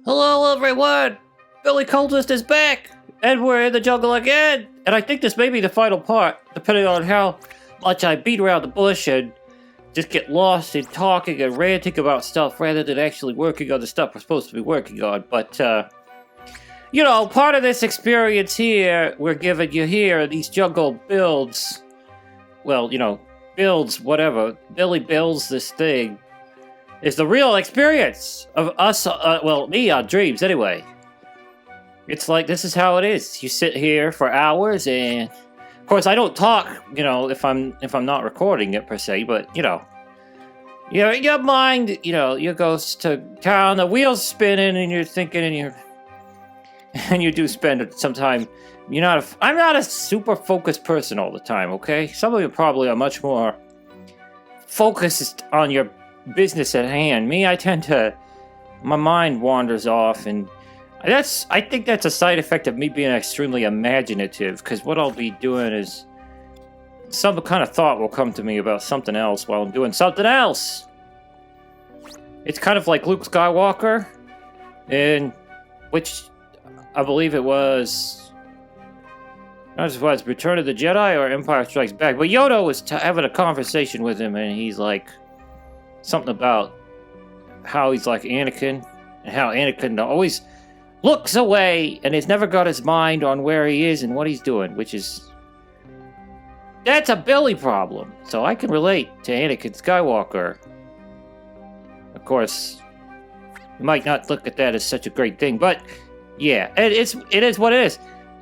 Hello, everyone! Billy Cultist is back! And we're in the jungle again! And I think this may be the final part, depending on how much I beat around the bush and just get lost in talking and ranting about stuff rather than actually working on the stuff we're supposed to be working on. But, part of this experience here, we're giving you here, these jungle builds. Well, builds, whatever. Billy builds this thing. Is the real experience of us, me on Dreams, anyway. It's like, this is how it is. You sit here for hours, and of course I don't talk, if I'm not recording it per se, but, your mind, you goes to town, the wheels spinning, and you're thinking, and you do spend some time. I'm not a super focused person all the time, okay? Some of you probably are much more focused on your business at hand. Me, my mind wanders off, and I think that's a side effect of me being extremely imaginative, because what I'll be doing is some kind of thought will come to me about something else while I'm doing something else. It's kind of like Luke Skywalker, in which I believe it was Return of the Jedi or Empire Strikes Back, but Yoda was having a conversation with him, and he's like something about how he's like Anakin, and how Anakin always looks away and has never got his mind on where he is and what he's doing, that's a Billy problem. So I can relate to Anakin Skywalker. Of course, you might not look at that as such a great thing, but yeah, it is what it is.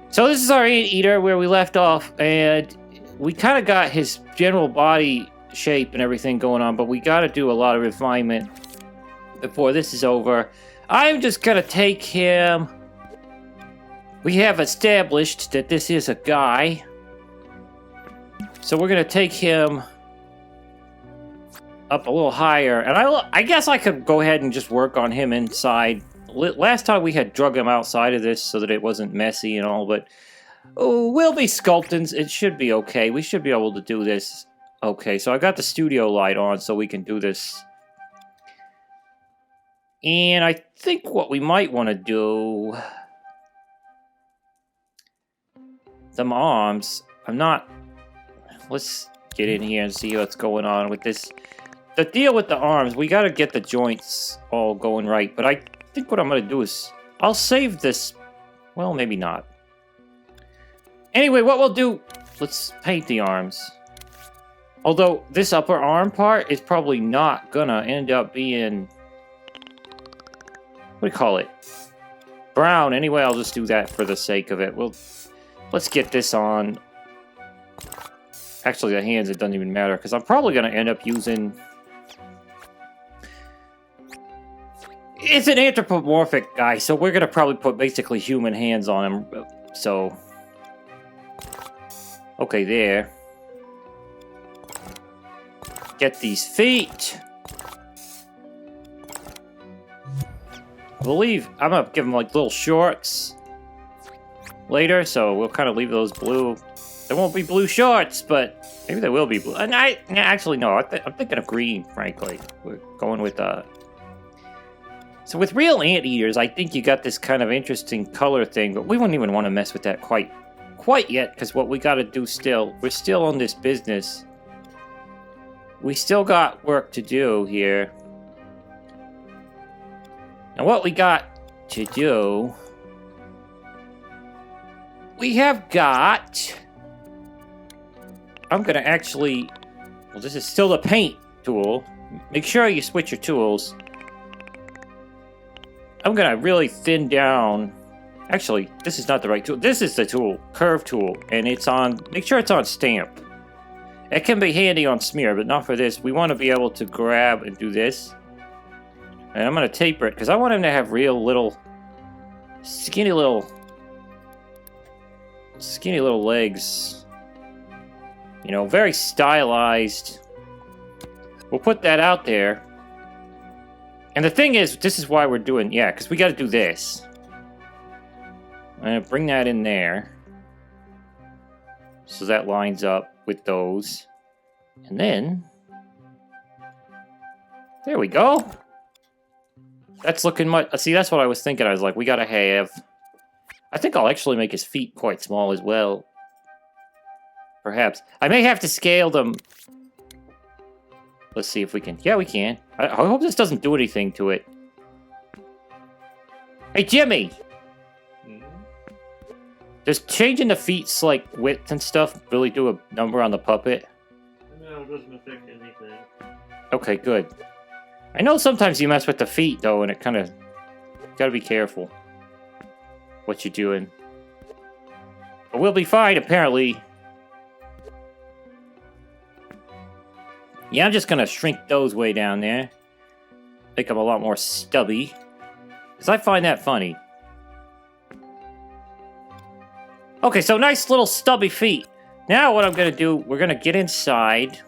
So this is our Anteater where we left off, and we kind of got his general body shape and everything going on, but we got to do a lot of refinement before this is over. I'm just gonna take him. We have established that this is a guy, so we're gonna take him up a little higher, and I guess I could go ahead and just work on him inside. Last time we had drug him outside of this so that it wasn't messy and all, but we'll be sculpting. It should be okay. We should be able to do this. Okay, so I got the studio light on so we can do this. And I think what we might want to do... Them arms. Let's get in here and see what's going on with this. The deal with the arms, we got to get the joints all going right. But I think what I'm going to do is... I'll save this... Well, maybe not. Anyway, what we'll do... Let's paint the arms. Although, this upper arm part is probably not gonna end up being... What do you call it? Brown. Anyway, I'll just do that for the sake of it. Let's get this on. Actually, the hands, it doesn't even matter, because I'm probably gonna end up using... It's an anthropomorphic guy, so we're gonna probably put basically human hands on him. So... Okay, there. Get these feet. I believe I'm gonna give them like little shorts later, so we'll kind of leave those blue. There won't be blue shorts, but maybe there will be blue. And actually no, I'm thinking of green. Frankly, we're going with So with real anteaters, I think you got this kind of interesting color thing, but we wouldn't even want to mess with that quite yet, because what we got to do still, we're still on this business. We still got work to do here. And what we got to do... We have got... I'm going to actually... Well, this is still the paint tool. Make sure you switch your tools. I'm going to really thin down... Actually, this is not the right tool. This is the tool. Curve tool. And it's on... Make sure it's on stamp. It can be handy on smear, but not for this. We want to be able to grab and do this. And I'm going to taper it, because I want him to have real little... Skinny little legs. Very stylized. We'll put that out there. And the thing is, this is why we're doing... Yeah, because we got to do this. I'm going to bring that in there. So that lines up with those. And then... There we go. That's looking much... See, that's what I was thinking. I was like, we gotta have... I think I'll actually make his feet quite small as well. Perhaps. I may have to scale them. Let's see if we can... Yeah, we can. I hope this doesn't do anything to it. Hey, Jimmy! Does changing the feet's, like, width and stuff really do a number on the puppet? No, it doesn't affect anything. Okay, good. I know sometimes you mess with the feet, though, and it kind of... Gotta be careful what you're doing. But we'll be fine, apparently. Yeah, I'm just gonna shrink those way down there. Make them a lot more stubby. Because I find that funny. Okay, so nice little stubby feet. Now what I'm gonna do, we're gonna get inside.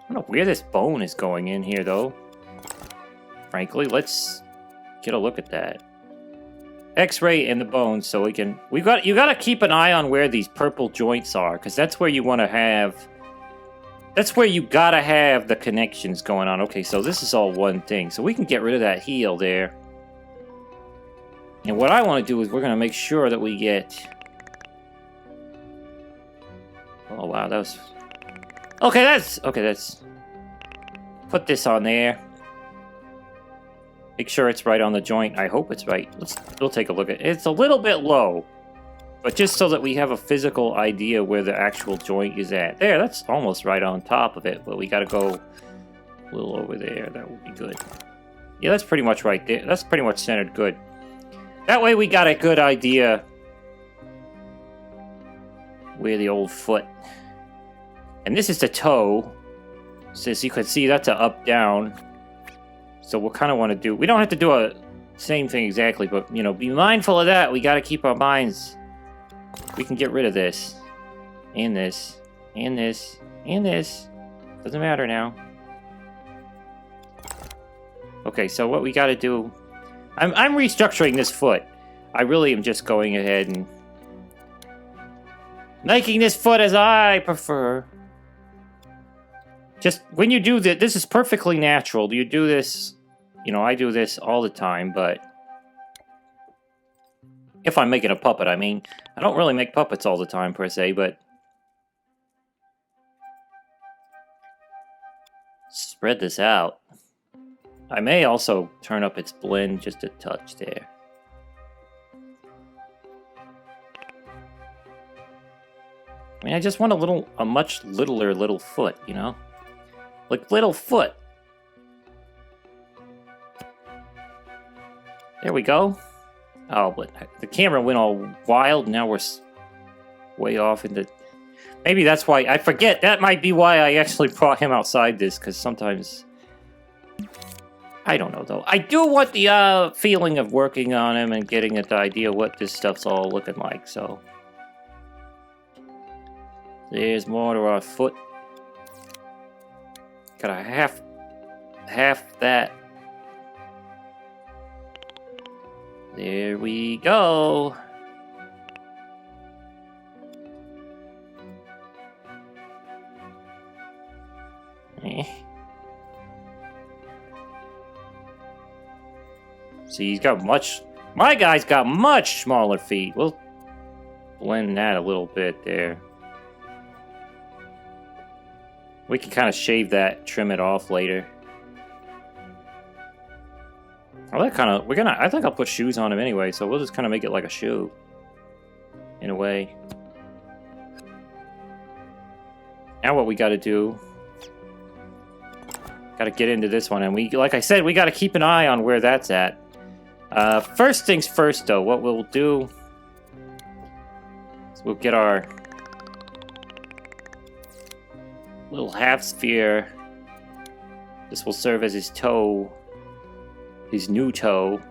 I don't know where this bone is going in here, though. Frankly, let's get a look at that. X-ray in the bones, so we can... You gotta keep an eye on where these purple joints are, because that's where you want to have... That's where you gotta have the connections going on. Okay, so this is all one thing. So we can get rid of that heel there. And what I want to do is we're gonna make sure that we get... Oh, wow, that was... Okay, that's... Put this on there. Make sure it's right on the joint. I hope it's right. We'll take a look at it. It's a little bit low. But just so that we have a physical idea where the actual joint is at. There, that's almost right on top of it. But we gotta go a little over there. That would be good. Yeah, that's pretty much right there. That's pretty much centered good. That way we got a good idea where the old foot. And this is the toe. So as you can see, that's a up-down. So we'll kind of want to do... We don't have to do a same thing exactly, but, you know, be mindful of that. We got to keep our minds... We can get rid of this. And this. And this. And this. Doesn't matter now. Okay, so what we got to do... I'm restructuring this foot. I really am just going ahead and... Making this foot as I prefer. Just, when you do this... This is perfectly natural. You do this... You know, I do this all the time, but... If I'm making a puppet, I mean. I don't really make puppets all the time, per se, but... Spread this out. I may also turn up its blend just a touch there. I mean, I just want a much littler little foot, you know? Like, little foot. There we go. Oh, but the camera went all wild. Now we're way off into... Maybe that's why... I forget. That might be why I actually brought him outside this, because sometimes... I don't know, though. I do want the feeling of working on him and getting an idea what this stuff's all looking like, so... There's more to our foot. Got a half that. There we go. See, he's got much... My guy's got much smaller feet. We'll blend that a little bit there. We can kind of shave that, trim it off later. Well, that kind of... I think I'll put shoes on him anyway, so we'll just kind of make it like a shoe. In a way. Now what we gotta do... Gotta get into this one, and we... Like I said, we gotta keep an eye on where that's at. First things first, though, what we'll do... is we'll get our... little half sphere. This will serve as his toe. His new toe.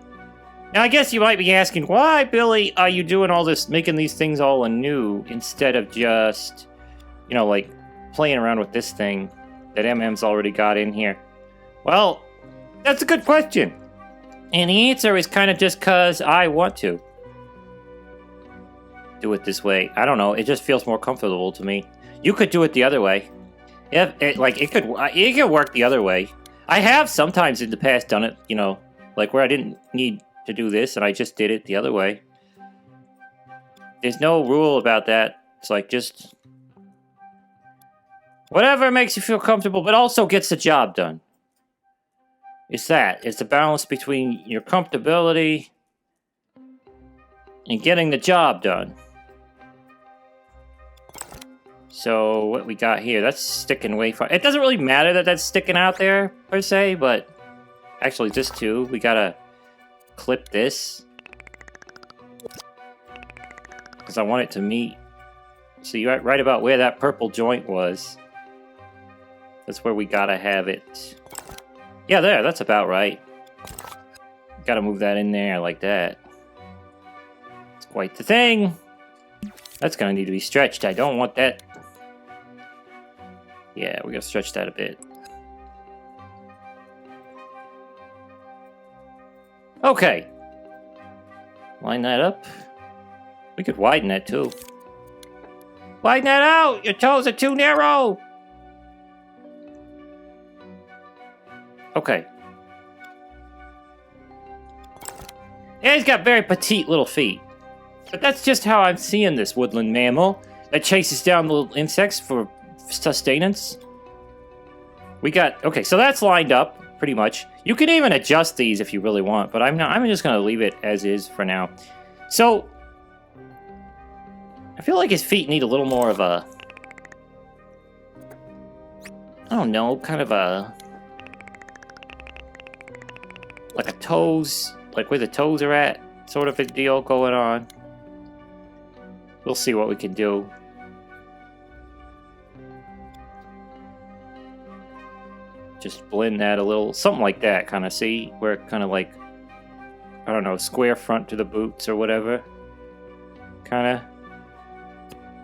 Now, I guess you might be asking, why, Billy, are you doing all this, making these things all anew, instead of just, you know, like, playing around with this thing that MM's already got in here? Well, that's a good question. And the answer is kind of just because I want to do it this way. I don't know, it just feels more comfortable to me. You could do it the other way. If it, like, it could work the other way. I have sometimes in the past done it, you know, like where I didn't need to do this and I just did it the other way. There's no rule about that. It's like just whatever makes you feel comfortable, but also gets the job done. It's that. It's the balance between your comfortability and getting the job done. So what we got here, that's sticking way far. It doesn't really matter that that's sticking out there, per se, but actually this too, we gotta clip this. Because I want it to meet. So you're right about where that purple joint was. That's where we gotta have it. Yeah, there, that's about right. Gotta move that in there like that. It's quite the thing. That's gonna need to be stretched. I don't want that. Yeah, we're gonna stretch that a bit. Okay. Line that up. We could widen that too. Widen that out! Your toes are too narrow! Okay. Yeah, he's got very petite little feet. But that's just how I'm seeing this woodland mammal that chases down little insects for sustenance. We got... Okay, so that's lined up, pretty much. You can even adjust these if you really want, but I'm just going to leave it as is for now. So... I feel like his feet need a little more of a... I don't know, kind of a... like a toes... like where the toes are at, sort of a deal going on. We'll see what we can do. Just blend that a little, something like that, kind of, see? Where it kind of like, I don't know, square front to the boots or whatever. Kind of.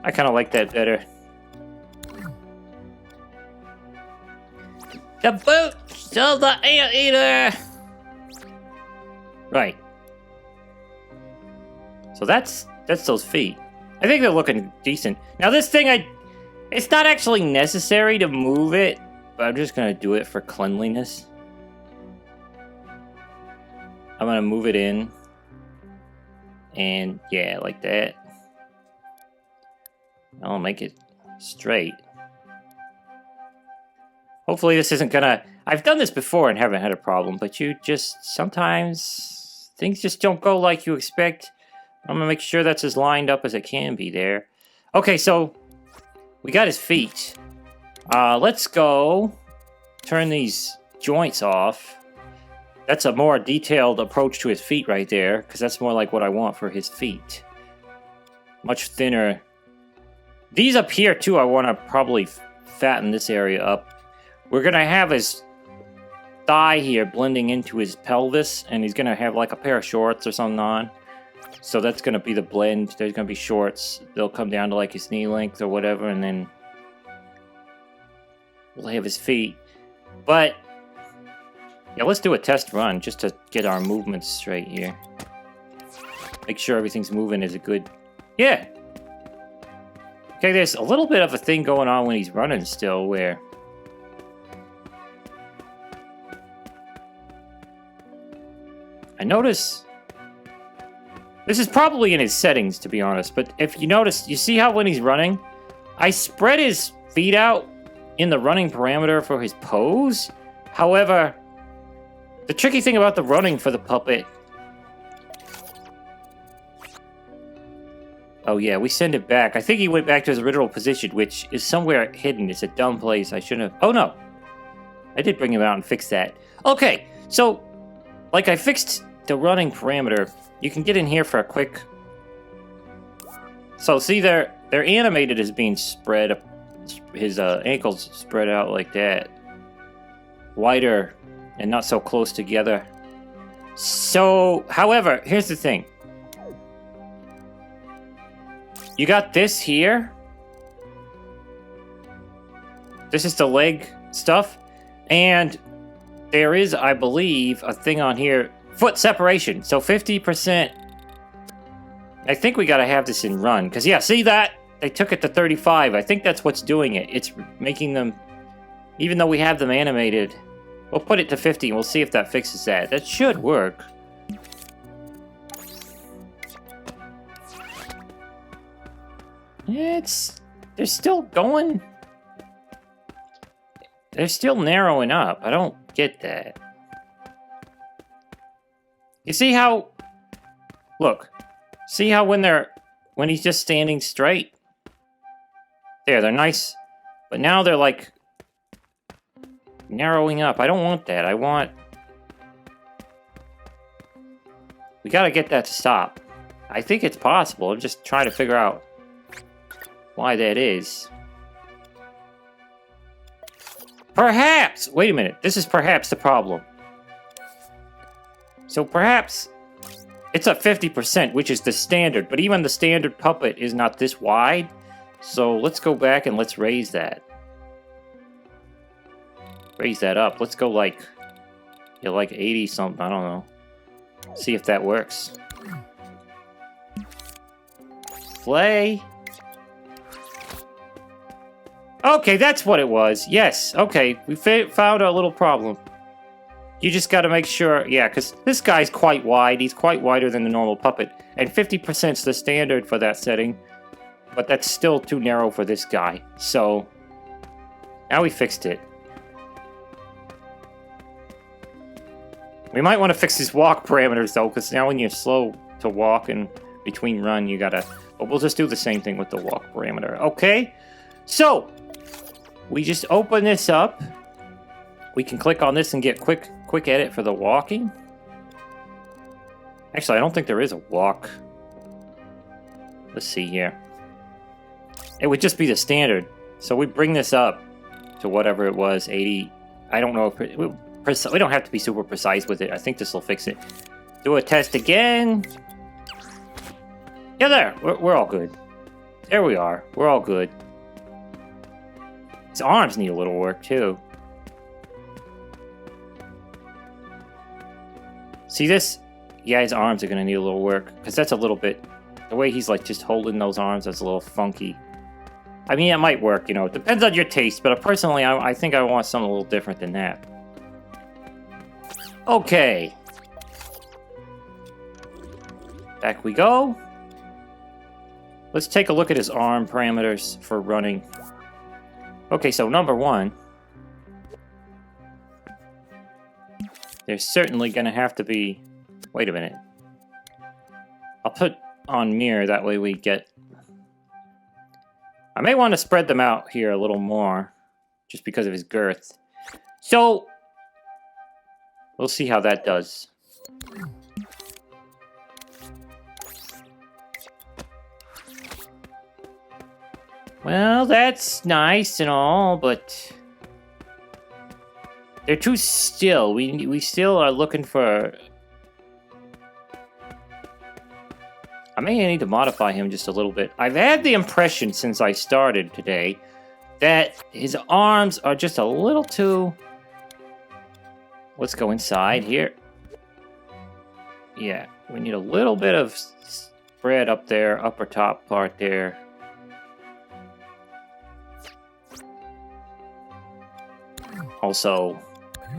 I kind of like that better. The boots of the Anteater! Right. So that's those feet. I think they're looking decent. Now this thing, it's not actually necessary to move it, but I'm just gonna do it for cleanliness. I'm gonna move it in. And yeah, like that. I'll make it straight. Hopefully this isn't gonna... I've done this before and haven't had a problem, but you just... sometimes things just don't go like you expect. I'm gonna make sure that's as lined up as it can be there. Okay, so we got his feet. Let's go turn these joints off. That's a more detailed approach to his feet right there, because that's more like what I want for his feet. Much thinner. These up here, too, I want to probably fatten this area up. We're going to have his thigh here blending into his pelvis, and he's going to have like a pair of shorts or something on. So that's going to be the blend. There's going to be shorts. They'll come down to like his knee length or whatever, and then we'll have his feet. But, yeah, let's do a test run just to get our movements straight here. Make sure everything's moving as a good... Yeah! Okay, there's a little bit of a thing going on when he's running still, where... I notice... This is probably in his settings, to be honest, but if you notice, you see how when he's running, I spread his feet out in the running parameter for his pose? However, the tricky thing about the running for the puppet... Oh yeah, we send it back. I think he went back to his original position, which is somewhere hidden. It's a dumb place. I shouldn't have... Oh no! I did bring him out and fix that. Okay, so, like I fixed the running parameter. You can get in here for a quick... So see, they're animated as being spread. His ankles spread out like that. Wider and not so close together. So, however, here's the thing. You got this here. This is the leg stuff. And there is, I believe, a thing on here. Foot separation. So 50%. I think we gotta have this in run. Because, yeah, see that? They took it to 35. I think that's what's doing it. It's making them... Even though we have them animated, We'll put it to 50 and we'll see if that fixes that. That should work. They're still going. They're still narrowing up. I don't get that. You see how... Look. See how when he's just standing straight? There, they're nice. But now they're like... narrowing up. I don't want that. I want... We gotta get that to stop. I think it's possible. I'm just trying to figure out why that is. Perhaps! Wait a minute. This is perhaps the problem. So perhaps it's at 50%, which is the standard. But even the standard puppet is not this wide. So let's go back and let's raise that. Raise that up. Let's go like... Yeah, like 80 something. I don't know. See if that works. Play. Okay, that's what it was. Yes, okay. We found a little problem. You just gotta make sure... Yeah, because this guy's quite wide. He's quite wider than the normal puppet. And 50% is the standard for that setting. But that's still too narrow for this guy. So, now we fixed it. We might want to fix his walk parameters, though, because now when you're slow to walk and between run, you gotta... But we'll just do the same thing with the walk parameter. Okay? So, we just open this up. We can click on this and get quick edit for the walking. Actually, I don't think there is a walk. Let's see here. It would just be the standard. So we bring this up to whatever it was, 80. I don't know if we don't have to be super precise with it. I think this will fix it. Do a test again. Yeah, there. We're all good. There we are. We're all good. His arms need a little work, too. See this? Yeah, his arms are going to need a little work. Because that's a little bit... The way he's, like, just holding those arms, that's a little funky. I mean, it might work, you know. It depends on your taste. But personally, I think I want something a little different than that. Okay. Back we go. Let's take a look at his arm parameters for running. Okay, so number one. There's certainly going to have to be... Wait a minute. I'll put on mirror, that way we get... I may want to spread them out here a little more, just because of his girth. So, we'll see how that does. Well, that's nice and all, but... They're too still. We still are looking for... I may need to modify him just a little bit. I've had the impression since I started today that his arms are just a little too... Let's go inside here. Yeah, we need a little bit of spread up there, upper top part there. Also,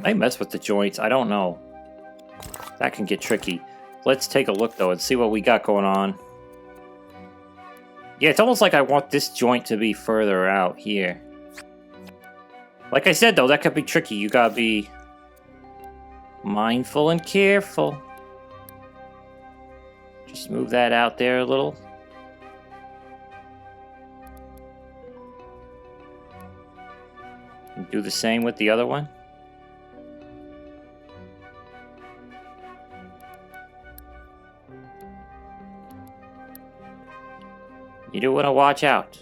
I mess with the joints. I don't know. That can get tricky. Let's take a look, though, and see what we got going on. Yeah, it's almost like I want this joint to be further out here. Like I said, though, that could be tricky. You gotta be mindful and careful. Just move that out there a little. And do the same with the other one. You do want to watch out.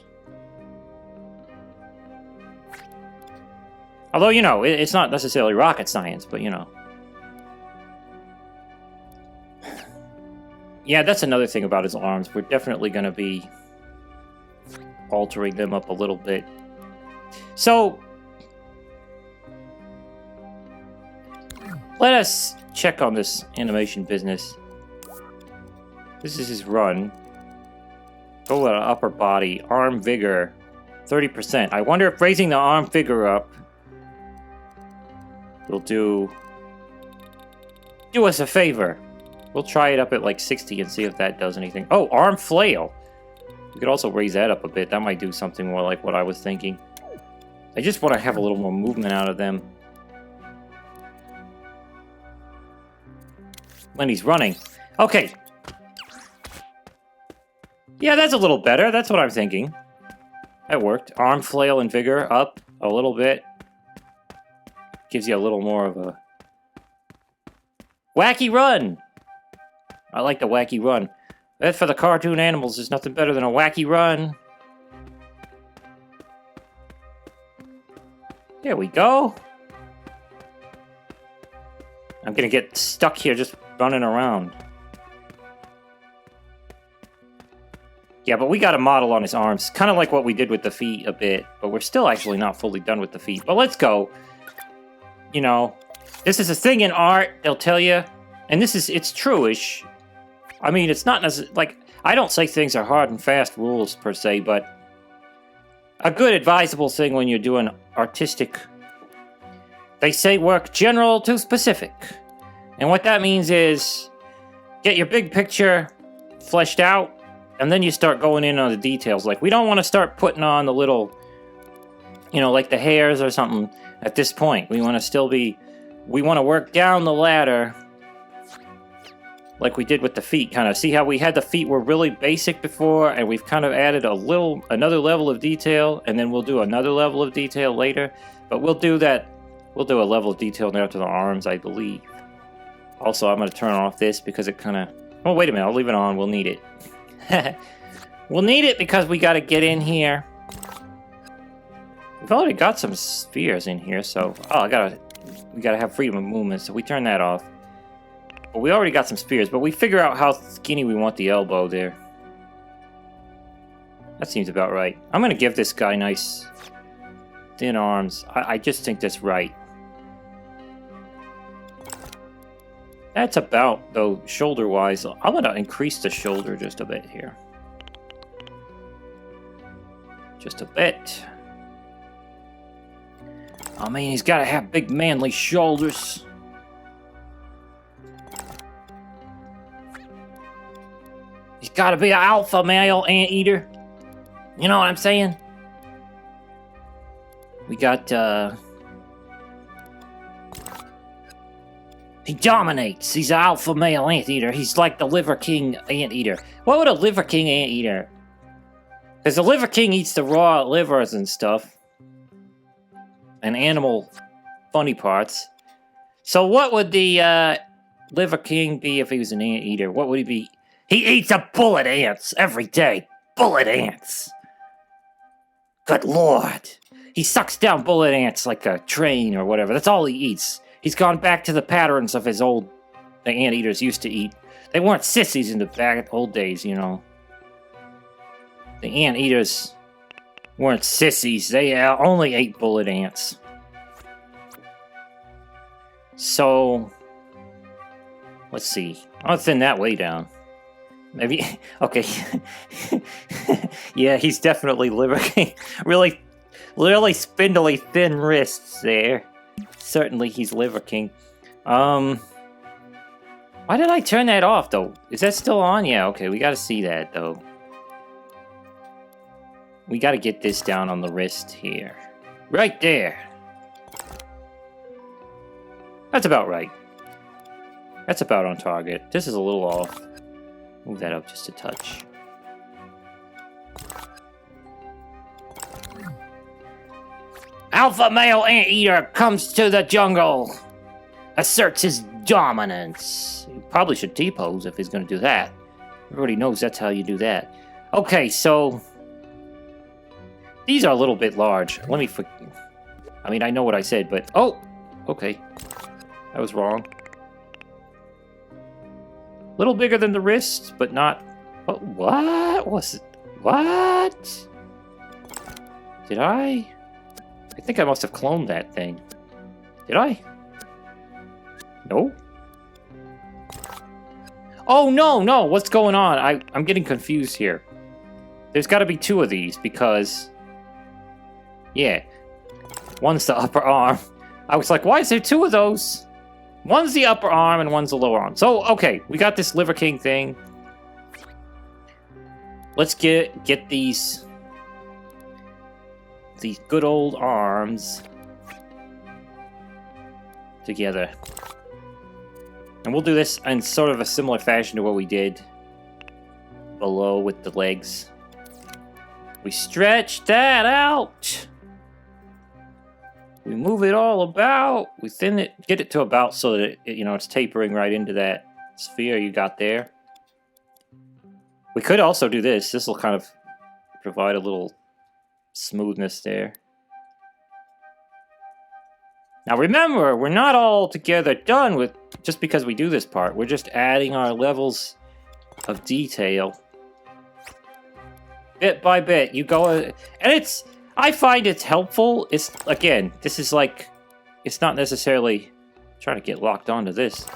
Although, you know, it's not necessarily rocket science, but, you know. Yeah, that's another thing about his arms. We're definitely going to be altering them up a little bit. So, let us check on this animation business. This is his run. Go to upper body. Arm vigor. 30%. I wonder if raising the arm vigor up We'll do us a favor. We'll try it up at like 60 and see if that does anything. Oh, arm flail. We could also raise that up a bit. That might do something more like what I was thinking. I just want to have a little more movement out of them. When he's running. Okay. Yeah, that's a little better. That's what I'm thinking. That worked. Arm flail and vigor up a little bit. Gives you a little more of a... Wacky run! I like the wacky run. That for the cartoon animals, there's nothing better than a wacky run. There we go. I'm gonna get stuck here just running around. Yeah, but we got a model on his arms. Kind of like what we did with the feet a bit. But we're still actually not fully done with the feet. But let's go. You know, this is a thing in art, they'll tell you. And it's true-ish. I mean, it's not necessarily... Like, I don't say things are hard and fast rules, per se, but... A good advisable thing when you're doing artistic... They say work general to specific. And what that means is... Get your big picture fleshed out, and then you start going in on the details. Like, we don't want to start putting on the little... You know, like the hairs or something at this point. We want to still be... We want to work down the ladder... Like we did with the feet, kind of. See how we had the feet were really basic before, and we've kind of added another level of detail, and then we'll do another level of detail later. But we'll do that. We'll do a level of detail now to the arms, I believe. Also, I'm going to turn off this because it kind of... Oh, wait a minute. I'll leave it on. We'll need it. We'll need it because we got to get in here. We've already got some spheres in here, so... Oh, we got to have freedom of movement, so we turn that off. But we already got some spears, but we figure out how skinny we want the elbow there. That seems about right. I'm going to give this guy nice thin arms. I just think that's right. That's about, though, shoulder-wise. I'm going to increase the shoulder just a bit here. Just a bit. I mean, he's got to have big manly shoulders. He's got to be an alpha male anteater. You know what I'm saying? We got, He dominates. He's an alpha male anteater. He's like the Liver King anteater. What would a Liver King anteater? Because the Liver King eats the raw livers and stuff. And animal funny parts. So what would the, Liver King be if he was an anteater? What would he be? He eats a bullet ants every day. Bullet ants. Good lord. He sucks down bullet ants like a train or whatever. That's all he eats. He's gone back to the patterns of his the anteaters used to eat. They weren't sissies in the old days, you know. The anteaters weren't sissies. They only ate bullet ants. So, let's see. I'll thin that way down. Maybe, okay. Yeah, he's definitely Liver King. Really spindly, thin wrists there. Certainly he's Liver King. Why did I turn that off, though? Is that still on? Yeah, okay, we gotta see that, though. We gotta get this down on the wrist here. Right there. That's about right. That's about on target. This is a little off. Move that up just a touch. Alpha male anteater comes to the jungle. Asserts his dominance. He probably should T-pose if he's going to do that. Everybody knows that's how you do that. Okay, so... These are a little bit large. Let me... I mean, I know what I said, but... Oh! Okay. That was wrong. Little bigger than the wrist, but not... What was it? What? Did I think I must have cloned that thing. Did I? No? Oh, no! What's going on? I'm getting confused here. There's got to be two of these, because... Yeah. One's the upper arm. I was like, why is there two of those? One's the upper arm and one's the lower arm. So, okay, we got this Liver King thing. Let's get these good old arms together. And we'll do this in sort of a similar fashion to what we did below with the legs. We stretch that out. We move it all about. We thin it, get it to about so that it's tapering right into that sphere you got there. We could also do this. This will kind of provide a little smoothness there. Now remember, we're not all together done with just because we do this part. We're just adding our levels of detail. Bit by bit, you go, and I find it's helpful. It's, again, this is like, it's not necessarily trying to get locked onto this.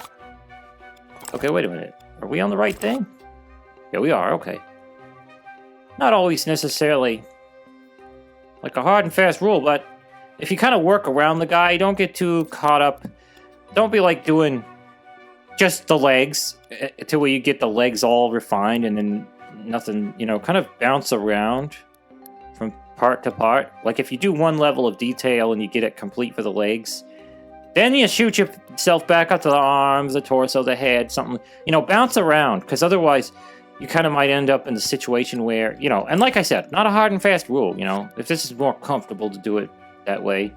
Okay, wait a minute. Are we on the right thing? Yeah, we are, okay. Not always necessarily like a hard and fast rule, but if you kind of work around the guy, don't get too caught up. Don't be like doing just the legs to where you get the legs all refined and then nothing, kind of bounce around from part to part. Like if you do one level of detail and you get it complete for the legs, then you shoot yourself back up to the arms, the torso, the head, something, bounce around, because otherwise you kind of might end up in the situation where, and like I said, not a hard and fast rule, if this is more comfortable to do it that way,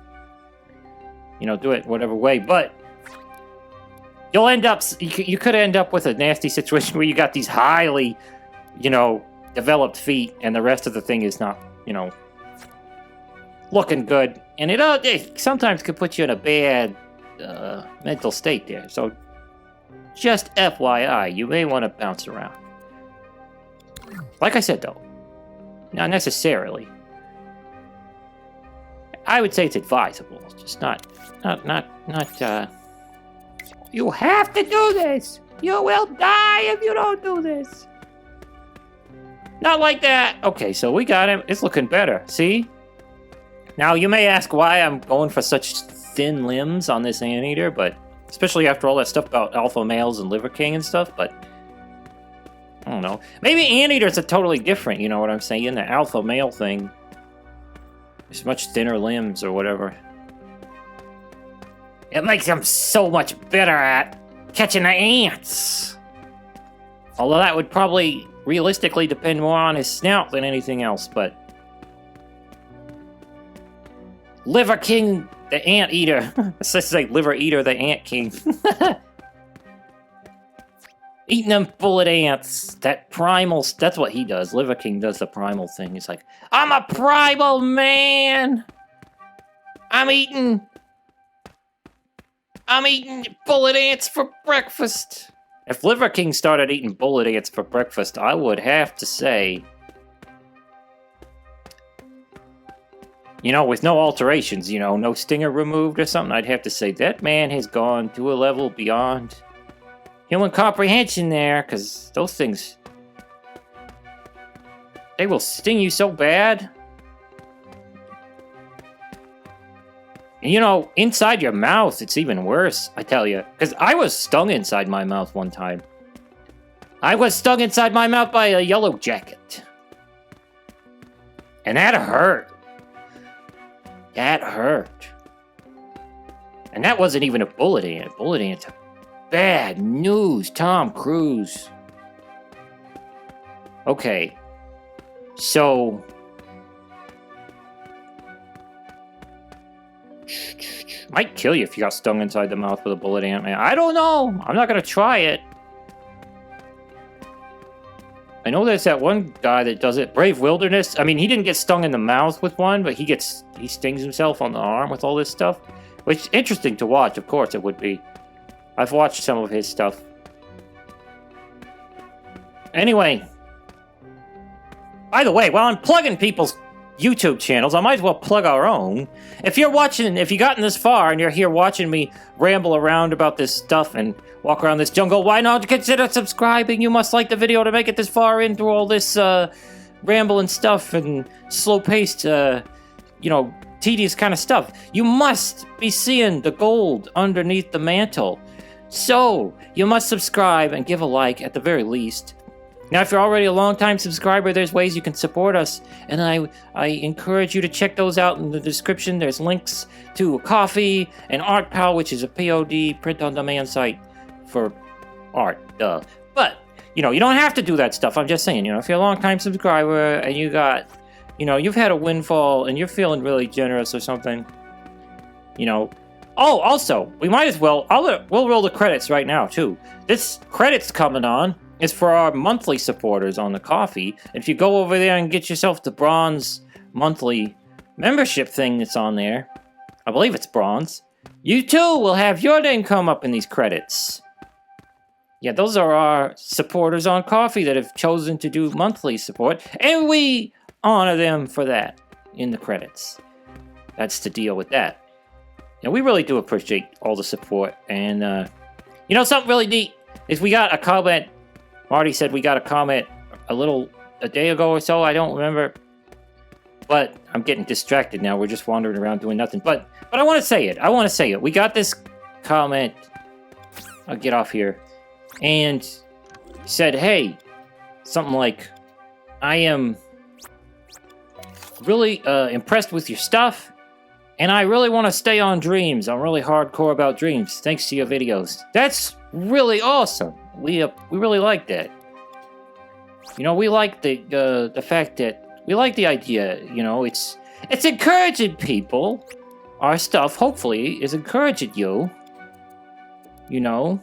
do it whatever way, but you'll end up, you could end up with a nasty situation where you got these highly, developed feet and the rest of the thing is not, looking good, and it sometimes could put you in a bad mental state there, so just FYI, you may want to bounce around. Like I said, though, not necessarily. I would say it's advisable, just not. You have to do this. You will die if you don't do this. Not like that. Okay, so we got him. It's looking better. See? Now you may ask why I'm going for such thin limbs on this Anteater, but especially after all that stuff about alpha males and Liver King and stuff. But I don't know. Maybe Anteaters are totally different, you know what I'm saying? The alpha male thing. There's much thinner limbs or whatever. It makes them so much better at catching the ants. Although that would probably realistically depend more on his snout than anything else, but Liver King the Anteater. Let's just say Liver Eater the Ant King. Eating them bullet ants. That primal, that's what he does. Liver King does the primal thing. He's like, I'm a primal man. I'm eating bullet ants for breakfast. If Liver King started eating bullet ants for breakfast, I would have to say, with no alterations, no stinger removed or something, I'd have to say that man has gone to a level beyond human comprehension there, because those things, they will sting you so bad. And inside your mouth, it's even worse, I tell you. Because I was stung inside my mouth one time. I was stung inside my mouth by a yellow jacket. And that hurt. That hurt. And that wasn't even a bullet ant. Bullet ants are bad news, Tom Cruise. Okay. So might kill you if you got stung inside the mouth with a bullet ant, man. I don't know. I'm not gonna try it. I know there's that one guy that does it, Brave Wilderness. I mean, he didn't get stung in the mouth with one, but he stings himself on the arm with all this stuff. Which is interesting to watch, of course it would be. I've watched some of his stuff. Anyway. By the way, while I'm plugging people's YouTube channels, I might as well plug our own. If you've gotten this far and you're here watching me ramble around about this stuff and walk around this jungle, why not consider subscribing? You must like the video to make it this far in through all this ramble and stuff and slow-paced, tedious kind of stuff. You must be seeing the gold underneath the mantle. So, you must subscribe and give a like at the very least. Now, if you're already a long-time subscriber, there's ways you can support us, and I encourage you to check those out in the description. There's links to a coffee and ArtPal, which is a POD print-on-demand site for art. Duh. But, you know, you don't have to do that stuff. I'm just saying, you know, if you're a long-time subscriber and you got, you know, you've had a windfall and you're feeling really generous or something, you know. Oh, also, we might as well, we'll roll the credits right now, too. This credits coming on is for our monthly supporters on the coffee. If you go over there and get yourself the bronze monthly membership thing that's on there, I believe it's bronze, you too will have your name come up in these credits. Yeah, those are our supporters on coffee that have chosen to do monthly support, and we honor them for that in the credits. That's the deal with that. And we really do appreciate all the support. And, you know, something really neat is we got a comment. Marty said we got a comment a day ago or so. I don't remember. But I'm getting distracted now. We're just wandering around doing nothing. But I want to say it. We got this comment. I'll get off here. And said, hey, something like, I am really impressed with your stuff. And I really want to stay on Dreams. I'm really hardcore about Dreams, thanks to your videos. That's really awesome. We really like that. You know, we like the fact that we like the idea. You know, it's encouraging people. Our stuff, hopefully, is encouraging you. You know,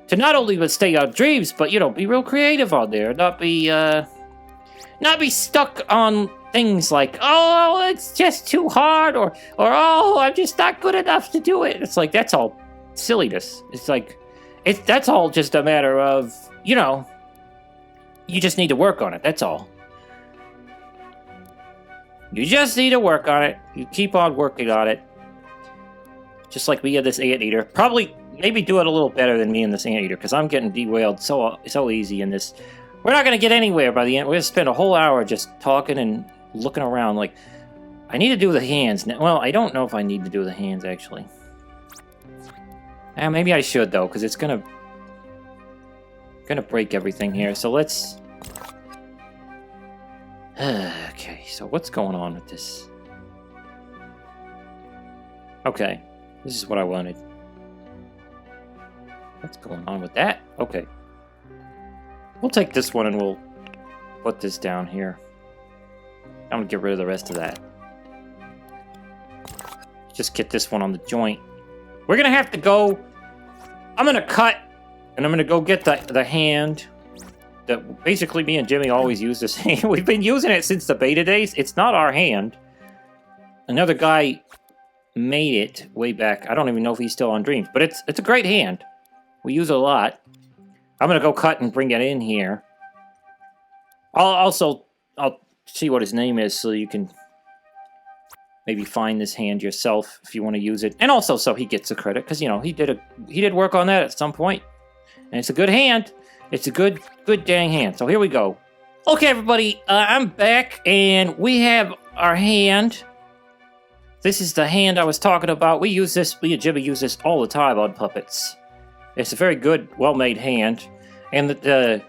to not only stay on Dreams, but you know, be real creative out there. Not be stuck on things like, oh, it's just too hard, or oh, I'm just not good enough to do it. It's like, that's all silliness. It's like, that's all just a matter of, you know, you just need to work on it, that's all. You just need to work on it. You keep on working on it. Just like me and this Anteater. Probably, maybe do it a little better than me and this Anteater, because I'm getting derailed so easy in this. We're not going to get anywhere by the end. We're going to spend a whole hour just talking and looking around. Like, I need to do the hands. Well, I don't know if I need to do the hands, actually. Maybe I should, though, because it's going to break everything here. So let's... okay, so what's going on with this? Okay, this is what I wanted. What's going on with that? Okay. We'll take this one and we'll put this down here. I'm gonna get rid of the rest of that. Just get this one on the joint. We're gonna have to go... I'm gonna cut, and I'm gonna go get the hand that basically me and Jimmy always use this hand. We've been using it since the beta days. It's not our hand. Another guy made it way back. I don't even know if he's still on Dreams, but it's a great hand. We use it a lot. I'm gonna go cut and bring it in here. I'll see what his name is so you can maybe find this hand yourself if you want to use it. And also so he gets the credit, because you know he did work on that at some point. And it's a good hand. It's a good dang hand. So here we go. Okay, everybody, I'm back, and we have our hand. This is the hand I was talking about. We use this, me and Jimmy use this all the time on puppets. It's a very good, well-made hand. And the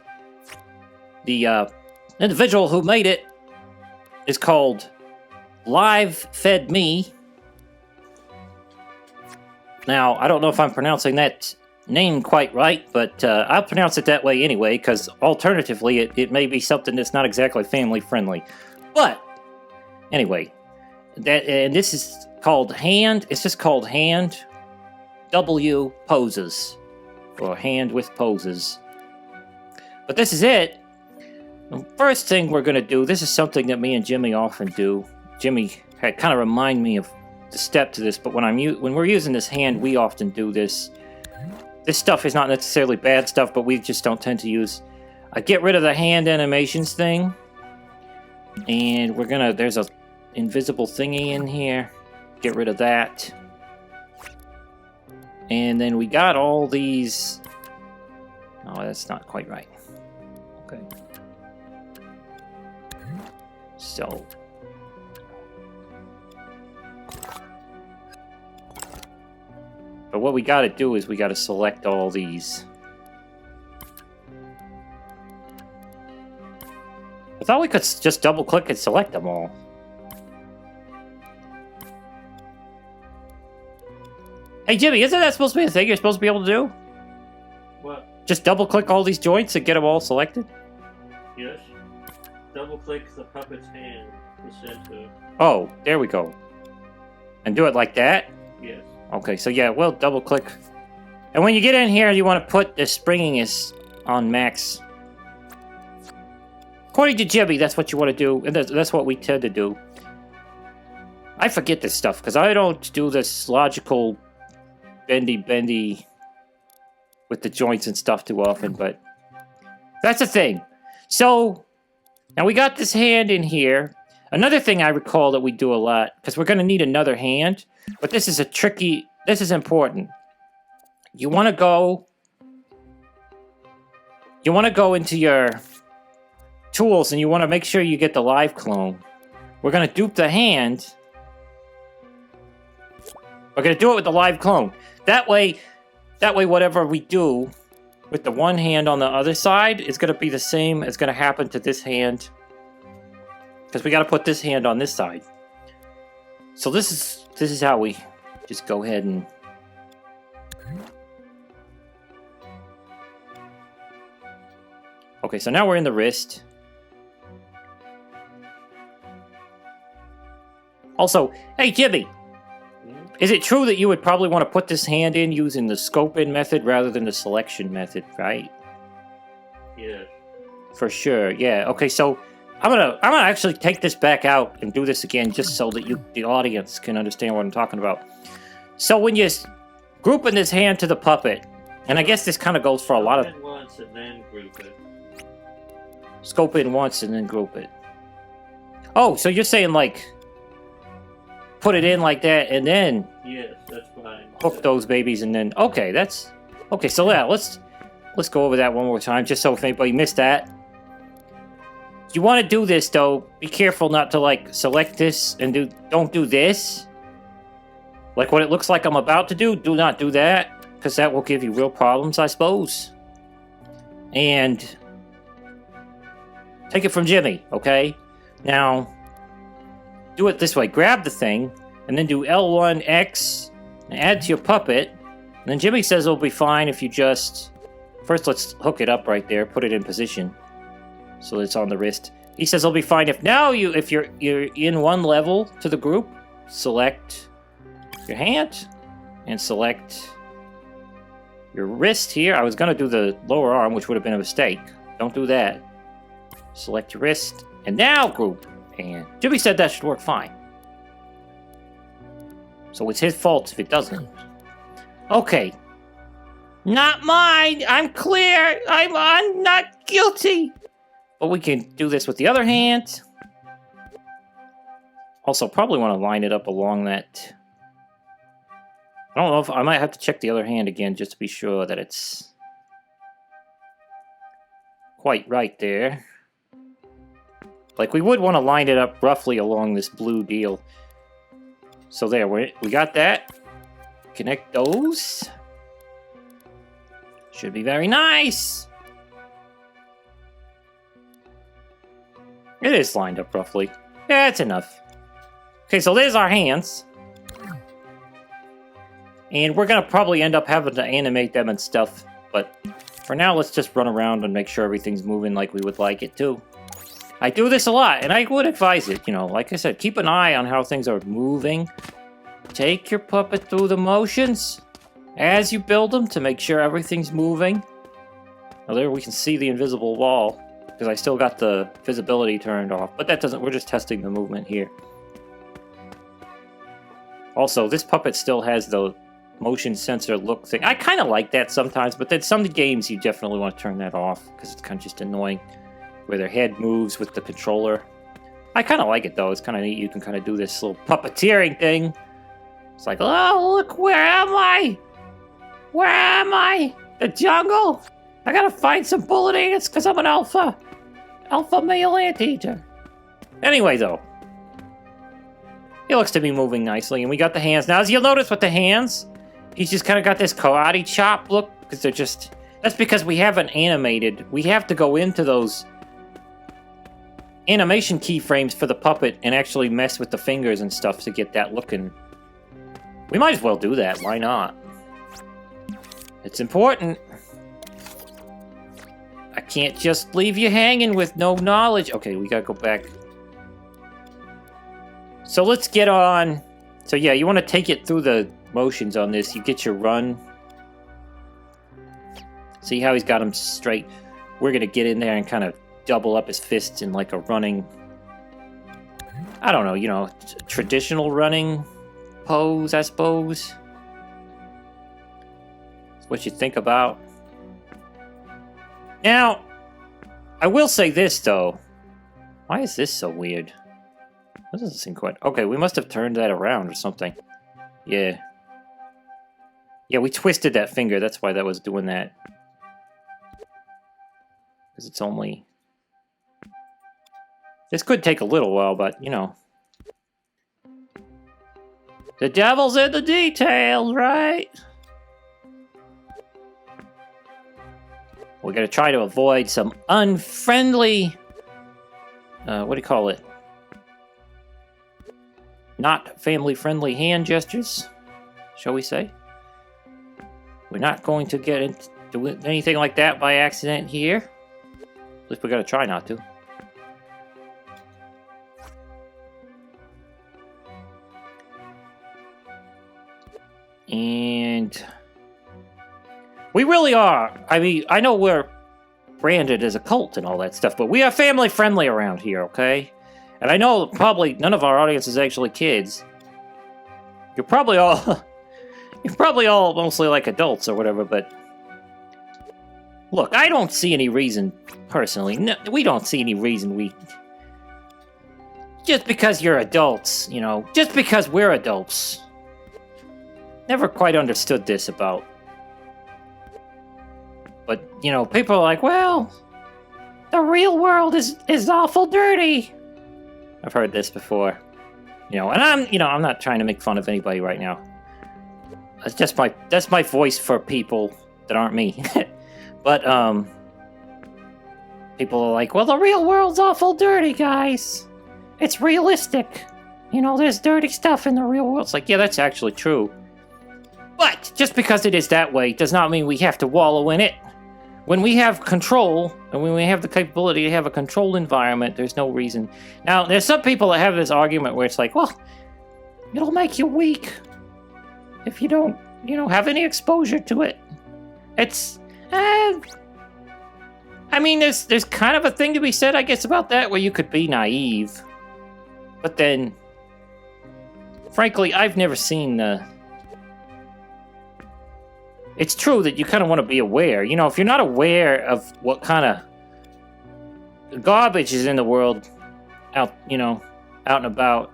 individual who made it is called Live Fed Me. Now, I don't know if I'm pronouncing that name quite right, but I'll pronounce it that way anyway, because alternatively, it may be something that's not exactly family-friendly. But, anyway, and this is called Hand. It's just called Hand W Poses, or Hand with Poses. But this is it. The first thing we're going to do, this is something that me and Jimmy often do. Jimmy had kind of remind me of the step to this, but when we're using this hand, we often do this. This stuff is not necessarily bad stuff, but we just don't tend to use. I get rid of the hand animations thing, and we're gonna. There's a invisible thingy in here. Get rid of that, and then we got all these. Oh, that's not quite right. Okay. But what we gotta do is we gotta select all these. I thought we could just double click and select them all. Hey Jimmy, isn't that supposed to be a thing you're supposed to be able to do? What? Just double click all these joints and get them all selected? Yes. Double click the puppet's hand, the center. Oh, there we go. And do it like that? Yes. Okay, so yeah, we'll double click. And when you get in here, you want to put the springing is on max. According to Jimmy, that's what you want to do, and that's what we tend to do. I forget this stuff, because I don't do this logical bendy with the joints and stuff too often, but that's the thing. So, now we got this hand in here. Another thing I recall that we do a lot, because we're going to need another hand, but this is this is important. You want to go into your tools and you want to make sure you get the live clone. We're going to dupe the hand. We're going to do it with the live clone. That way whatever we do with the one hand on the other side is going to be the same as going to happen to this hand. Because we got to put this hand on this side. So this is how we just go ahead and... Okay, so now we're in the wrist. Also, hey Jimmy! Is it true that you would probably want to put this hand in using the scope-in method rather than the selection method, right? Yes. For sure, yeah. Okay, so I'm gonna actually take this back out and do this again just so that the audience can understand what I'm talking about. So when you're grouping this hand to the puppet, and I guess this kind of goes for a lot of... Scope in once and then group it. Scope in once and then group it. Oh, so you're saying like... Put it in like that and then... Yes, that's fine. Hook those babies and then... Okay, that's... Okay, so yeah, let's go over that one more time just so if anybody missed that. You want to do this though, be careful not to like select this and don't do this. Like what it looks like I'm about to do not do that, because that will give you real problems, I suppose. And take it from Jimmy, okay? Now, do it this way. Grab the thing, and then do L1X, and add to your puppet. And then Jimmy says it'll be fine if you just... First, let's hook it up right there, put it in position. So it's on the wrist. He says it'll be fine if you're in one level to the group, select your hand and select your wrist here. I was gonna do the lower arm, which would have been a mistake. Don't do that. Select your wrist and now group. And Jimmy said that should work fine. So it's his fault if it doesn't. Okay. Not mine. I'm clear. I'm not guilty. But we can do this with the other hand. Also, probably want to line it up along that. I don't know if I might have to check the other hand again just to be sure that it's quite right there. Like we would want to line it up roughly along this blue deal. So there, we got that. Connect those. Should be very nice. It is lined up roughly. Yeah, it's enough. Okay, so there's our hands. And we're going to probably end up having to animate them and stuff. But for now, let's just run around and make sure everything's moving like we would like it to. I do this a lot, and I would advise it. You know, like I said, keep an eye on how things are moving. Take your puppet through the motions as you build them to make sure everything's moving. Now there we can see the invisible wall, because I still got the visibility turned off. But that doesn't, we're just testing the movement here. Also, this puppet still has the motion sensor look thing. I kind of like that sometimes, but then some games you definitely want to turn that off, because it's kind of just annoying, where their head moves with the controller. I kind of like it though, it's kind of neat. You can kind of do this little puppeteering thing. It's like, oh, look, where am I? Where am I? The jungle? I gotta find some bullet ants because I'm an alpha male anteater. Anyway, though, it looks to be moving nicely, and we got the hands. Now, as you'll notice with the hands, He's just kind of got this karate chop look, because they're just... That's because we haven't animated. We have to go into those animation keyframes for the puppet and actually mess with the fingers and stuff to get that looking. We might as well do that. Why not? It's important. I can't just leave you hanging with no knowledge. Okay, we gotta go back. So let's get on. So yeah, you want to take it through the motions on this. You get your run. See how he's got him straight? We're gonna get in there and kind of double up his fists in like a running... I don't know, you know, traditional running pose, I suppose. That's what you think about. Now, I will say this, though. Why is this so weird? That doesn't seem quite... Okay, we must have turned that around or something. Yeah. Yeah, we twisted that finger. That's why that was doing that. Because it's only... This could take a little while, but, you know. The devil's in the details, right? We're going to try to avoid some unfriendly... what do you call it? Not family-friendly hand gestures, shall we say? We're not going to get into anything like that by accident here. At least we're going to try not to. And... we really are. I mean, I know we're branded as a cult and all that stuff, but we are family-friendly around here, okay? And I know probably none of our audience is actually kids. You're probably all... you're probably all mostly like adults or whatever, but... Look, I don't see any reason, personally. No, we don't see any reason we... Just because you're adults, you know. Just because we're adults. Never quite understood this about... But, you know, people are like, well, the real world is awful dirty. I've heard this before. You know, and I'm not trying to make fun of anybody right now. That's my voice for people that aren't me. But, people are like, well, the real world's awful dirty, guys. It's realistic. You know, there's dirty stuff in the real world. It's like, yeah, that's actually true. But just because it is that way does not mean we have to wallow in it. When we have control, and when we have the capability to have a controlled environment, there's no reason. Now, there's some people that have this argument where it's like, well, it'll make you weak if you don't, you know, have any exposure to it. It's, I mean, there's kind of a thing to be said, I guess, about that, where you could be naive. But then, frankly, I've never seen the... It's true that you kind of want to be aware. You know, if you're not aware of what kind of garbage is in the world out and about,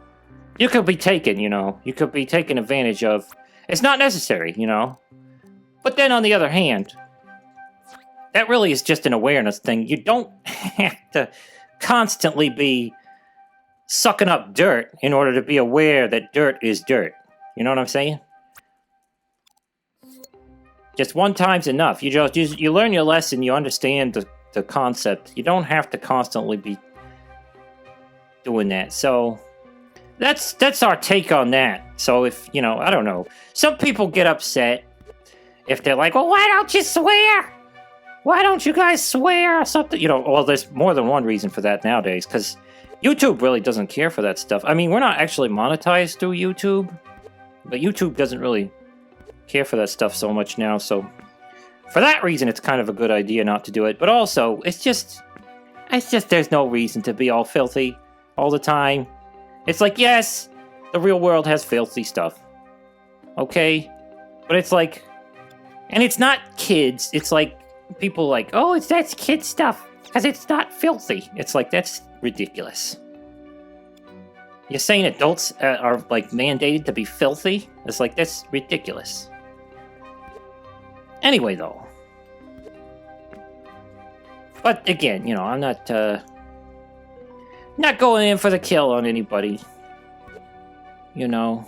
you could be taken, you know. You could be taken advantage of. It's not necessary, you know. But then on the other hand, that really is just an awareness thing. You don't have to constantly be sucking up dirt in order to be aware that dirt is dirt. You know what I'm saying? Just one time's enough. You learn your lesson, you understand the concept. You don't have to constantly be doing that. So that's our take on that. So if, you know, I don't know. Some people get upset if they're like, well, why don't you swear? Why don't you guys swear or something? You know, well, there's more than one reason for that nowadays, because YouTube really doesn't care for that stuff. I mean, we're not actually monetized through YouTube, but YouTube doesn't really care for that stuff so much now, so for that reason it's kind of a good idea not to do it. But also, it's just there's no reason to be all filthy all the time. It's like, yes, the real world has filthy stuff, okay, but it's like, and it's not kids, it's like people like, oh, that's kid stuff because it's not filthy. It's like, that's ridiculous. You're saying adults are like mandated to be filthy? It's like, that's ridiculous. Anyway, though. But again, you know, I'm not going in for the kill on anybody. You know.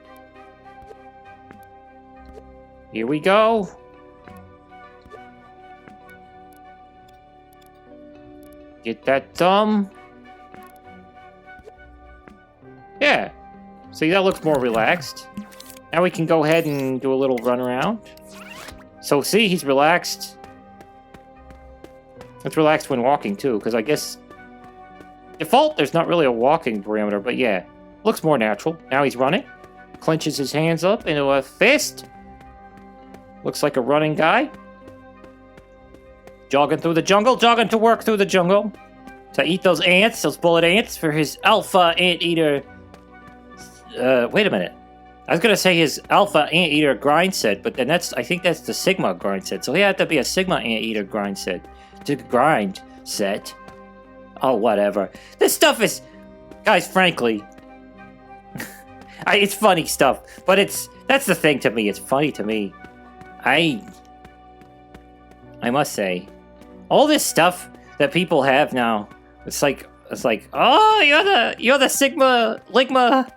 Here we go. Get that thumb. Yeah. See, that looks more relaxed. Now we can go ahead and do a little run around. So see, he's relaxed. It's relaxed when walking too, because I guess default there's not really a walking parameter, but yeah. Looks more natural. Now he's running. Clenches his hands up into a fist. Looks like a running guy. Jogging through the jungle, jogging to work through the jungle. To eat those ants, those bullet ants, for his alpha anteater. Wait a minute. I was gonna say his alpha anteater grind set, but then I think that's the sigma grind set. So he had to be a sigma anteater grind set. To grind set. Oh, whatever. This stuff is, guys, frankly, it's funny stuff, but that's the thing to me. It's funny to me. I must say, all this stuff that people have now, it's like, oh, you're the Sigma Ligma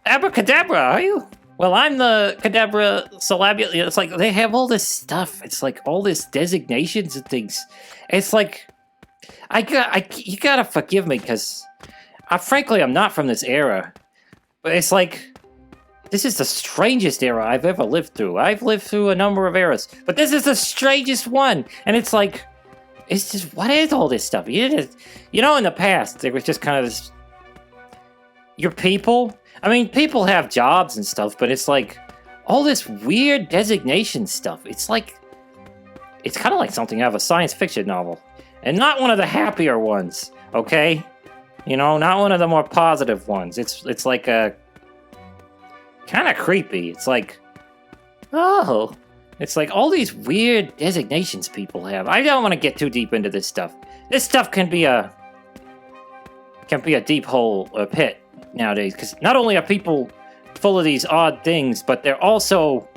Abracadabra, are you? Well, I'm the Cadabra Syllabula. It's like they have all this stuff. It's like all this designations and things. It's like you gotta forgive me because, frankly, I'm not from this era. But it's like, this is the strangest era I've ever lived through. I've lived through a number of eras, but this is the strangest one. And it's like, it's just, what is all this stuff? You know, in the past, there was just kind of this, your people. I mean, people have jobs and stuff, but it's like, all this weird designation stuff. It's like, it's kind of like something out of a science fiction novel. And not one of the happier ones, okay? You know, not one of the more positive ones. It's like a kind of creepy. It's like, oh, it's like all these weird designations people have. I don't want to get too deep into this stuff. This stuff can be a deep hole, a pit nowadays. Because not only are people full of these odd things, but they're also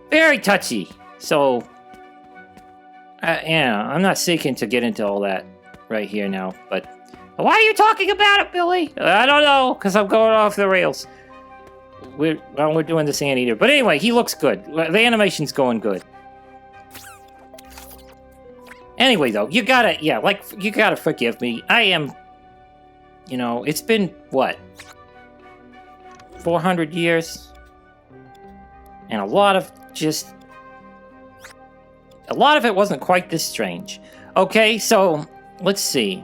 very touchy. So, yeah, I'm not seeking to get into all that right here now, but. Why are you talking about it, Billy? I don't know, because I'm going off the rails. We're doing this Anteater. But anyway, he looks good. The animation's going good. Anyway, though, you gotta forgive me. I am, you know, it's been, what? 400 years? And a lot of it wasn't quite this strange. Okay, so, let's see.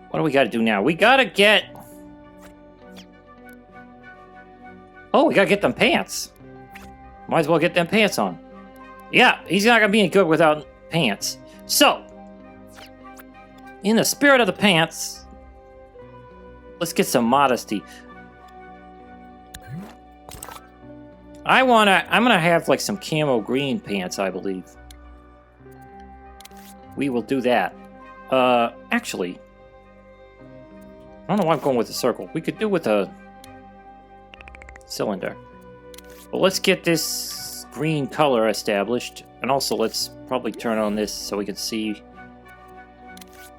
What do we gotta do now? We gotta get... Oh, we gotta get them pants. Might as well get them pants on. Yeah, he's not gonna be any good without pants. So, in the spirit of the pants, let's get some modesty. I'm gonna have like some camo green pants, I believe. We will do that. Actually... I don't know why I'm going with a circle. We could do with a cylinder. But let's get this green color established. And also let's probably turn on this so we can see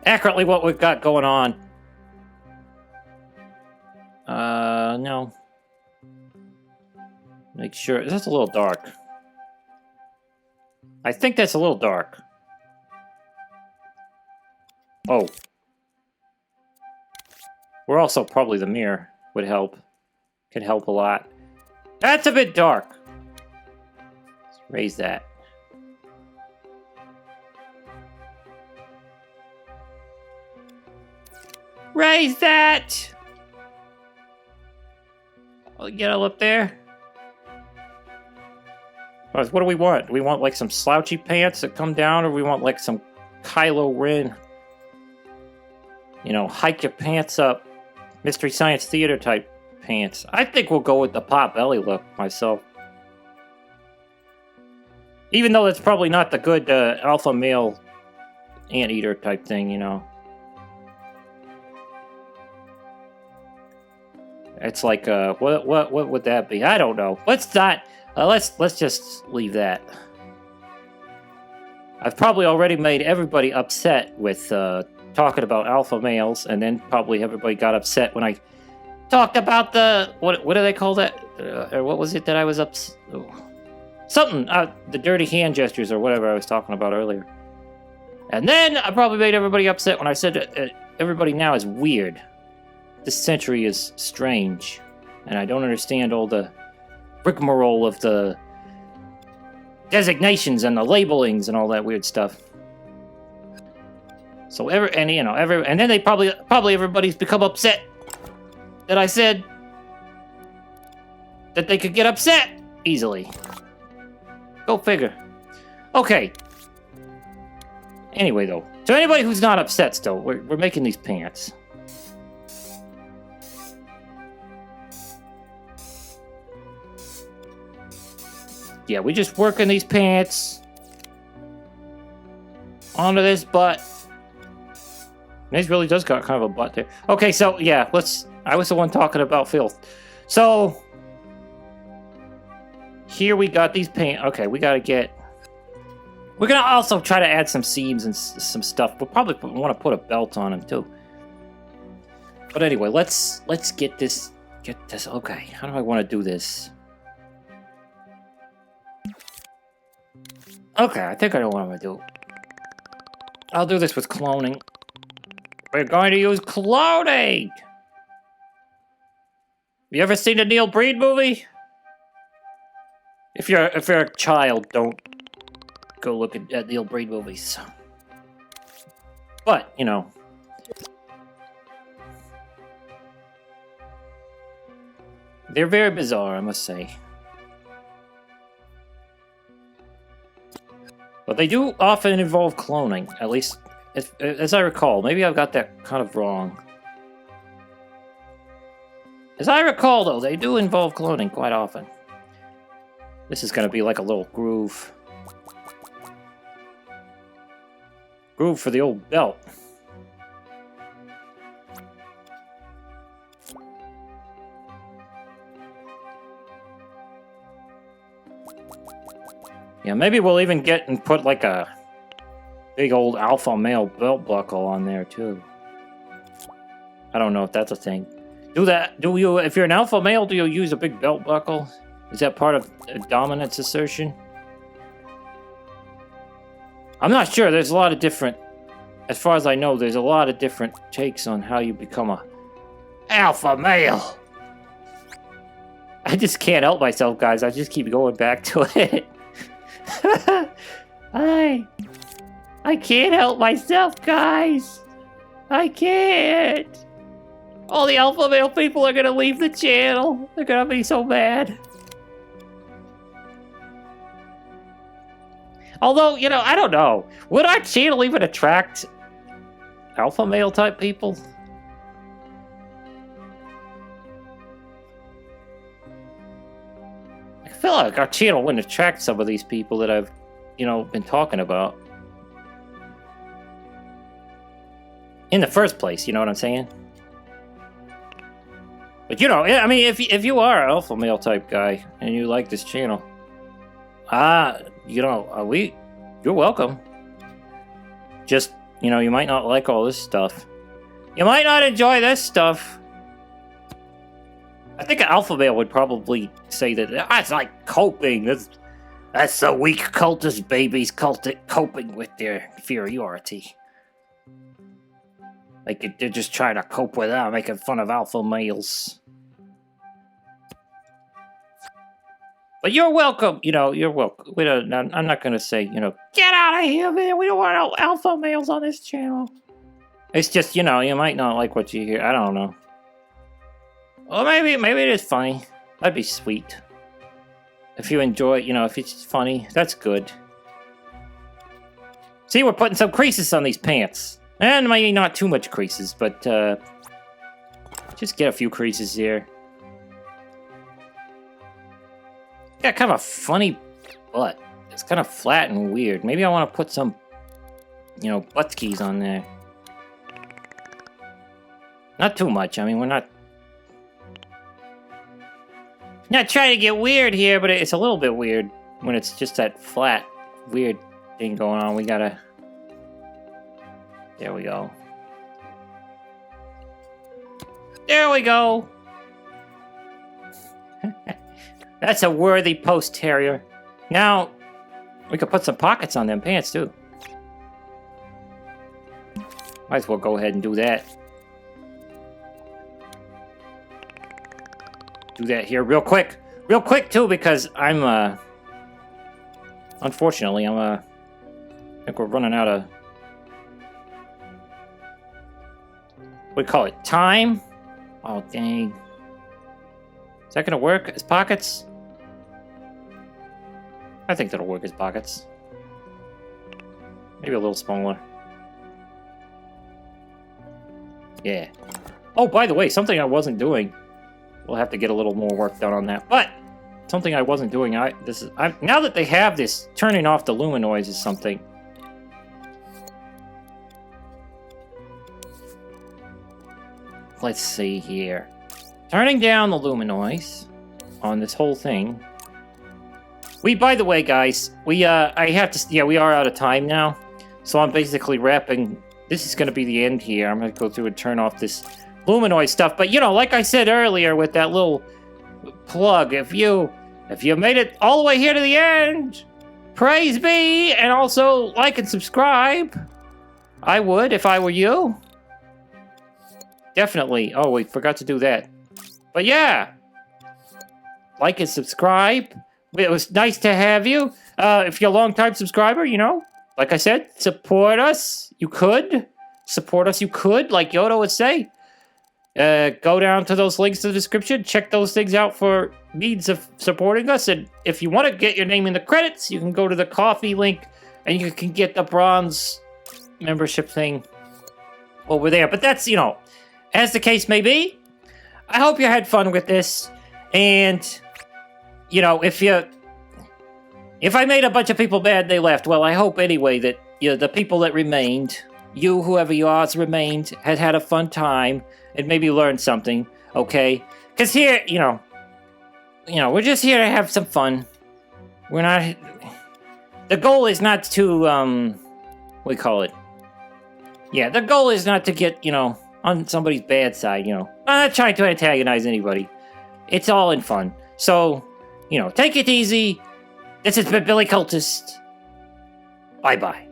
accurately what we've got going on. No. Make sure. That's a little dark. I think that's a little dark. Oh. We're also probably the mirror would help. Could help a lot. That's a bit dark. Let's raise that. Raise that! I'll get all up there. What do we want? Do we want like some slouchy pants that come down, or we want like some Kylo Ren, you know, hike your pants up, Mystery Science Theater type pants? I think we'll go with the pot belly look myself. Even though it's probably not the good alpha male anteater type thing, you know. It's like what would that be? I don't know. Let's not. Let's just leave that. I've probably already made everybody upset with talking about alpha males, and then probably everybody got upset when I talked about the what do they call that? Or what was it that I was up? Something the dirty hand gestures or whatever I was talking about earlier. And then I probably made everybody upset when I said everybody now is weird. This century is strange, and I don't understand all the rigmarole of the designations and the labelings and all that weird stuff. So and then they probably everybody's become upset that I said that they could get upset easily. Go figure. Okay. Anyway, though, to anybody who's not upset still, we're making these pants. Yeah, we just working these pants onto this butt. This really does got kind of a butt there. Okay, so yeah, I was the one talking about filth. So here we got these pants. Okay, we're gonna also try to add some seams and some stuff. We'll probably want to put a belt on them too. But anyway, let's get this. Okay, how do I want to do this? Okay, I think I know what I'm gonna do. I'll do this with cloning. We're going to use cloning! You ever seen the Neil Breen movie? If you're a child, don't go look at Neil Breen movies. But, they're very bizarre, I must say. But they do often involve cloning, at least as I recall. Maybe I've got that kind of wrong. As I recall, though, they do involve cloning quite often. This is going to be like a little groove. Groove for the old belt. Yeah, maybe we'll even get and put like a big old alpha male belt buckle on there too. I don't know if that's a thing. If you're an alpha male, do you use a big belt buckle? Is that part of a dominance assertion? I'm not sure. There's a lot of different, as far as I know, there's a lot of different takes on how you become a alpha male. I just can't help myself, guys. I just keep going back to it. I can't help myself, guys. I can't. All the alpha male people are gonna leave the channel. They're gonna be so mad. Although, I don't know. Would our channel even attract alpha male type people? I feel like our channel wouldn't attract some of these people that I've, been talking about. In the first place, you know what I'm saying? But, I mean, if you are an alpha male type guy and you like this channel, you're welcome. Just, you might not like all this stuff. You might not enjoy this stuff. I think an alpha male would probably say that that's like coping. That's the weak cultist babies coping with their inferiority. Like they're just trying to cope with that, making fun of alpha males. But you're welcome. You're welcome. I'm not gonna say, get out of here, man. We don't want no alpha males on this channel. It's just, you might not like what you hear. I don't know. Well, maybe it is funny. That'd be sweet. If you enjoy it, if it's funny, that's good. See, we're putting some creases on these pants. And maybe not too much creases, but just get a few creases here. Got kind of a funny butt. It's kind of flat and weird. Maybe I want to put some, butt skis on there. Not too much. I mean, we're not trying to get weird here, but it's a little bit weird when it's just that flat, weird thing going on. We gotta... There we go. There we go. That's a worthy post terrier. Now, we could put some pockets on them pants, too. Might as well go ahead and do that. Do that here real quick. Real quick, too, because I'm, unfortunately, I think we're running out of... What do you call it? Time? Oh, dang. Is that gonna work as pockets? I think that'll work as pockets. Maybe a little smaller. Yeah. Oh, by the way, something I wasn't doing. We'll have to get a little more work done on that. But something I wasn't doing. Now that they have this, turning off the luminoids is something. Let's see here. Turning down the luminoids on this whole thing. By the way, guys, we are out of time now. So I'm basically wrapping. This is going to be the end here. I'm going to go through and turn off this luminoid stuff. But, you know, like I said earlier with that little plug, if you made it all the way here to the end, praise be, and also like and subscribe. I would if I were you. Definitely. Oh, we forgot to do that. But yeah, like and subscribe. It was nice to have you. If you're a long-time subscriber, you know, like I said, support us. You could. Support us, you could, like Yoda would say. Go down to those links in the description. Check those things out for means of supporting us. And if you want to get your name in the credits, you can go to the coffee link and you can get the bronze membership thing over there. But that's, you know, as the case may be. I hope you had fun with this. And, you know, if I made a bunch of people mad, they left. Well, I hope anyway that the people that remained, whoever you are, remained, had a fun time and maybe learned something. Okay, because here, you know, we're just here to have some fun. We're not. The goal is not to what do you call it? Yeah, the goal is not to get, you know, on somebody's bad side. You know, I'm not trying to antagonize anybody. It's all in fun. So, you know, take it easy. This has been Billy Cultist. Bye-bye.